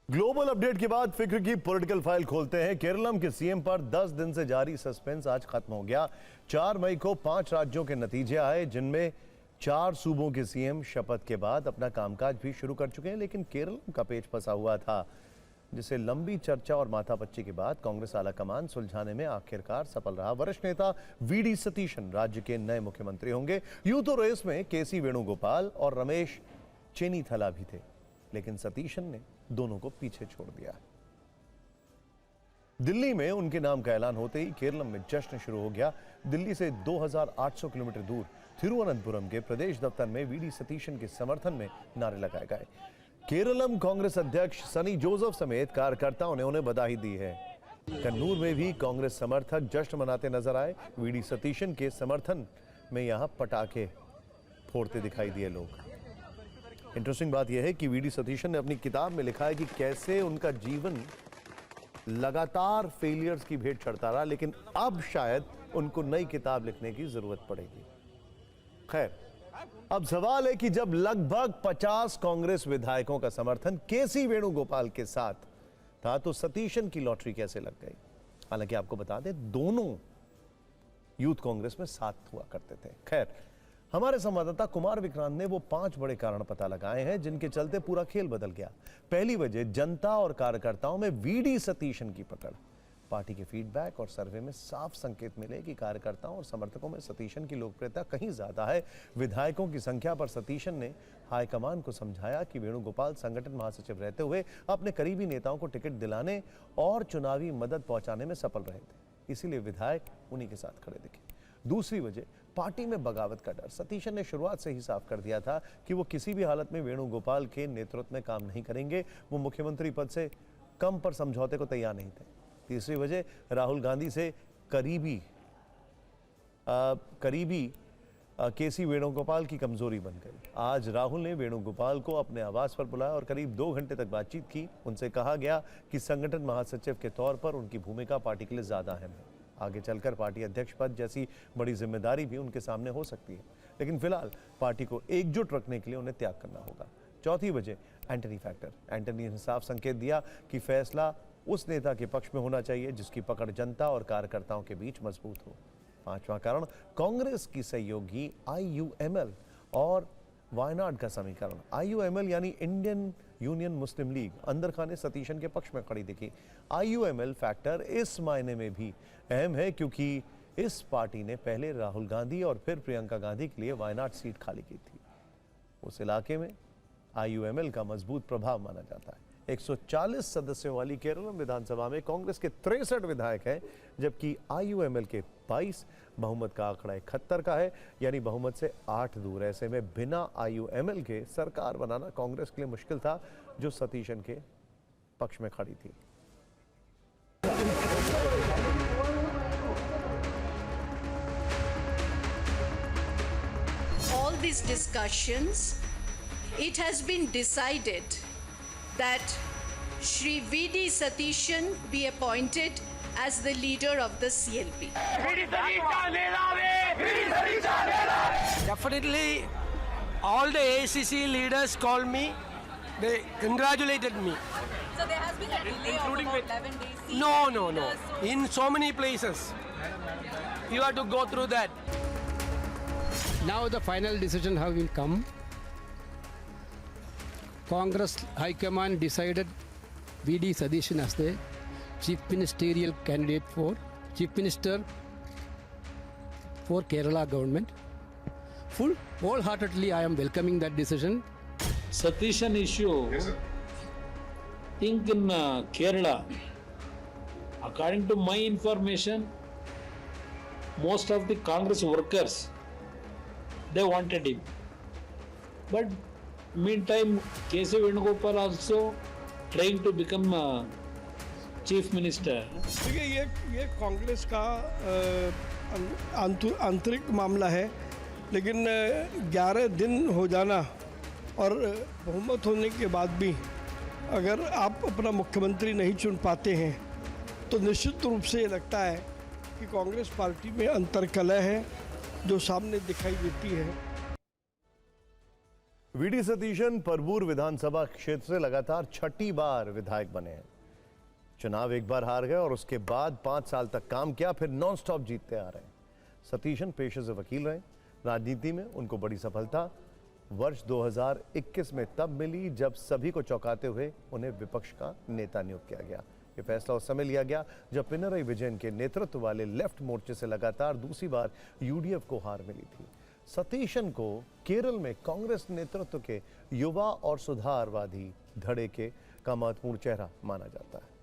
Global update के बाद फिक्र की पॉलिटिकल फाइल खोलते हैं। केरलम के सीएम पर 10 दिन से जारी सस्पेंस आज खत्म हो गया। 4 मई को 5 राज्यों के नतीजे आए, जिनमें 4 सूबों के सीएम शपथ के बाद अपना कामकाज भी शुरू कर चुके हैं, लेकिन केरलम का पेच फंसा हुआ था, जिसे लंबी चर्चा और माथापच्ची के बाद कांग्रेस आलाकमान सुलझाने में आखिरकार सफल रहा। वरिष्ठ नेता वीडी सतीशन राज्य के नए मुख्यमंत्री होंगे। यूं तो रेस में केसी वेणुगोपाल और रमेश चेन्नीथला भी थे, लेकिन सतीशन ने दोनों को पीछे छोड़ दिया। दिल्ली में उनके नाम का ऐलान होते ही केरलम में जश्न शुरू हो गया। दिल्ली से 2800 किलोमीटर दूर थिरुवनंतपुरम के प्रदेश दफ्तर में वीडी सतीशन के समर्थन में नारे लगाए गए। केरलम कांग्रेस अध्यक्ष सनी जोसेफ समेत कार्यकर्ताओं ने उन्हें बधाई दी है। कन्नूर में भी कांग्रेस समर्थक जश्न मनाते नजर आए। वीडी सतीशन के समर्थन में यहां पटाखे फोड़ते दिखाई दिए लोग। इंटरेस्टिंग बात यह है कि वीडी सतीशन ने अपनी किताब में लिखा है कि कैसे उनका जीवन लगातार फेलियर्स की भेंट चढ़ता रहा, लेकिन अब शायद उनको नई किताब लिखने की जरूरत पड़ेगी। खैर, अब सवाल है कि जब लगभग 50 कांग्रेस विधायकों का समर्थन केसी वेणुगोपाल के साथ था, तो सतीशन की लॉटरी कैसे लग गई। हालांकि आपको बता दें, दोनों यूथ कांग्रेस में साथ हुआ करते थे। खैर, हमारे संवाददाता कुमार विक्रांत ने वो 5 बड़े कारण पता लगाए हैं जिनके चलते पूरा खेल बदल गया। पहली वजह, जनता और कार्यकर्ताओं में वीडी सतीशन की पकड़। पार्टी के फीडबैक और सर्वे में साफ संकेत मिले कि कार्यकर्ताओं और समर्थकों में सतीशन की लोकप्रियता कहीं ज्यादा है। विधायकों की संख्या पर सतीशन ने हाईकमान को समझाया कि वेणुगोपाल संगठन महासचिव रहते हुए अपने करीबी नेताओं को टिकट दिलाने और चुनावी मदद पहुंचाने में सफल रहे थे, इसीलिए विधायक उन्हीं के साथ खड़े दिखे। दूसरी वजह, पार्टी में बगावत का डर। सतीशन ने शुरुआत से ही साफ कर दिया था कि वो किसी भी हालत में वेणुगोपाल के नेतृत्व में काम नहीं करेंगे। वो मुख्यमंत्री पद से कम पर समझौते को तैयार नहीं थे। तीसरी वजह, राहुल गांधी से करीबी केसी वेणुगोपाल की कमजोरी बन गई। आज राहुल ने वेणुगोपाल को अपने आवास पर बुलाया और करीब 2 घंटे तक बातचीत की। उनसे कहा गया कि संगठन महासचिव के तौर पर उनकी भूमिका पार्टी के लिए ज्यादा अहम है। आगे चलकर पार्टी अध्यक्ष पद जैसी बड़ी जिम्मेदारी भी उनके सामने हो सकती है, लेकिन फिलहाल पार्टी को एकजुट रखने के लिए उन्हें त्याग करना होगा। चौथी वजह, एंटनी फैक्टर। एंटनी ने साफ संकेत दिया कि फैसला उस नेता के पक्ष में होना चाहिए जिसकी पकड़ जनता और कार्यकर्ताओं के बीच मजबूत हो। 5वां कारण, कांग्रेस की सहयोगी IUML और वायनाड का समीकरण। IUML यानी इंडियन यूनियन मुस्लिम लीग अंदर खाने सतीशन के पक्ष में खड़ी दिखी। IUML फैक्टर इस मायने में भी अहम है क्योंकि इस पार्टी ने पहले राहुल गांधी और फिर प्रियंका गांधी के लिए वायनाड सीट खाली की थी। उस इलाके में IUML का मजबूत प्रभाव माना जाता है। 140 सदस्यों वाली केरलम विधानसभा में कांग्रेस के 63 विधायक हैं, जबकि IUML के 22। बहुमत का आंकड़ा 71 का है, यानी बहुमत से 8 दूर। ऐसे में बिना IUML के सरकार बनाना कांग्रेस के लिए मुश्किल था, जो सतीशन के पक्ष में खड़ी थी। All these discussions, it has been decided that Shri V.D. Satishan be appointed as the leader of the CLP. Definitely, all the ACC leaders called me. They congratulated me. So there has been a delay of about 11 days. No. In so many places, you have to go through that. Now the final decision have will come. Congress High Command decided V.D. Satishan as the Chief Ministerial candidate for Chief Minister for Kerala government. Wholeheartedly I am welcoming that decision. Satishan issue, think in Kerala, according to my information, most of the Congress workers, they wanted him. But meantime, K.C. Venugopal also trying to become Chief Minister. देखिए, ये कांग्रेस का आंतरिक मामला है, लेकिन 11 दिन हो जाना और बहुमत होने के बाद भी अगर आप अपना मुख्यमंत्री नहीं चुन पाते हैं, तो निश्चित रूप से ये लगता है कि कांग्रेस पार्टी में अंतर्कलह है जो सामने दिखाई देती है। वीडी सतीशन परबूर विधानसभा क्षेत्र से लगातार 6ठी बार विधायक बने हैं। चुनाव एक बार हार गए और उसके बाद 5 साल तक काम किया, फिर नॉनस्टॉप जीतते आ रहे हैं। सतीशन पेशे से वकील रहे। राजनीति में उनको बड़ी सफलता वर्ष 2021 में तब मिली जब सभी को चौंकाते हुए उन्हें विपक्ष का नेता नियुक्त किया गया। ये फैसला उस समय लिया गया जब पिनरई विजयन के नेतृत्व वाले लेफ्ट मोर्चे से लगातार दूसरी बार यूडीएफ को हार मिली थी। सतीशन को केरल में कांग्रेस नेतृत्व के युवा और सुधारवादी धड़े का महत्वपूर्ण चेहरा माना जाता है।